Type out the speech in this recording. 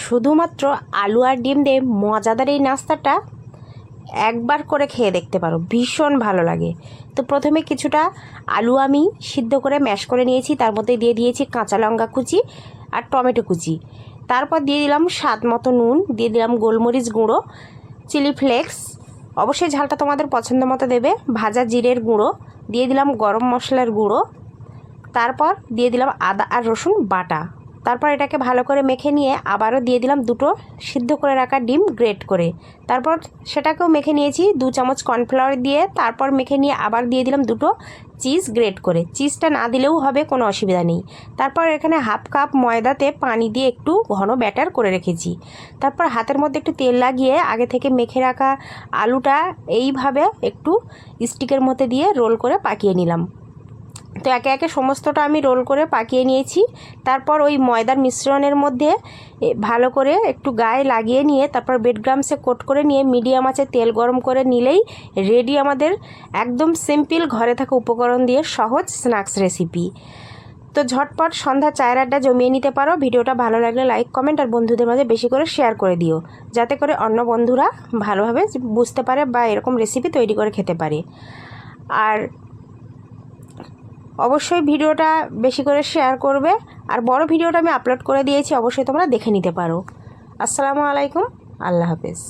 শুধুমাত্র আলু আর ডিম দিয়ে মজাদার এই নাস্তাটা একবার করে খেয়ে দেখতে পারো, ভীষণ ভালো লাগে। তো প্রথমে কিছুটা আলু আমি সিদ্ধ করে ম্যাশ করে নিয়েছি, তার মধ্যে দিয়ে দিয়েছি কাঁচা লঙ্কা কুচি আর টমেটো কুচি। তারপর দিয়ে দিলাম স্বাদ মতো নুন, দিয়ে দিলাম গোলমরিচ গুঁড়ো, চিলি ফ্লেক্স, অবশ্যই ঝালটা তোমাদের পছন্দ মতো দেবে, ভাজা জিরের গুঁড়ো, দিয়ে দিলাম গরম মশলার গুঁড়ো, তারপর দিয়ে দিলাম আদা আর রসুন বাটা। তারপর এটাকে ভালো করে মেখে নিয়ে আবারও দিয়ে দিলাম দুটো সিদ্ধ করে রাখা ডিম গ্রেট করে। তারপর সেটাকেও মেখে নিয়েছি 2 চামচ কর্নফ্লাওয়ার দিয়ে। তারপর মেখে নিয়ে আবার দিয়ে দিলাম দুটো চিজ গ্রেট করে। চিজটা না দিলেও হবে, কোনো অসুবিধা নেই। তারপর এখানে হাফ কাপ ময়দাতে পানি দিয়ে একটু ঘন ব্যাটার করে রেখেছি। তারপর হাতের মধ্যে একটু তেল লাগিয়ে আগে থেকে মেখে রাখা আলুটা এইভাবে একটু স্টিকের মধ্যে দিয়ে রোল করে পাকিয়ে নিলাম। তো একে একে সমস্তটা আমি রোল করে পাকিয়ে নিয়েছি। তারপর ওই ময়দার মিশ্রণের মধ্যে ভালো করে একটু গায়ে লাগিয়ে নিয়ে তারপর ব্রেড ক্রাম্বসে কোট করে নিয়ে মিডিয়াম আঁচে তেল গরম করে নিলেই রেডি আমাদের একদম সিম্পল ঘরে থাকা উপকরণ দিয়ে সহজ স্ন্যাক্স রেসিপি। তো ঝটপট সন্ধ্যা চায়ের আড্ডা জমিয়ে নিতে পারো। ভিডিওটা ভালো লাগলে লাইক কমেন্ট আর বন্ধুদের মাঝে বেশি করে শেয়ার করে দিও, যাতে করে অন্য বন্ধুরা ভালোভাবে বুঝতে পারে বা এরকম রেসিপি তৈরি করে খেতে পারে। আর অবশ্যই ভিডিওটা বেশি করে শেয়ার করবে। আর বড় ভিডিওটা আমি আপলোড করে দিয়েছি, অবশ্যই তোমরা দেখে নিতে পারো। আসসালামু আলাইকুম, আল্লাহ হাফেজ।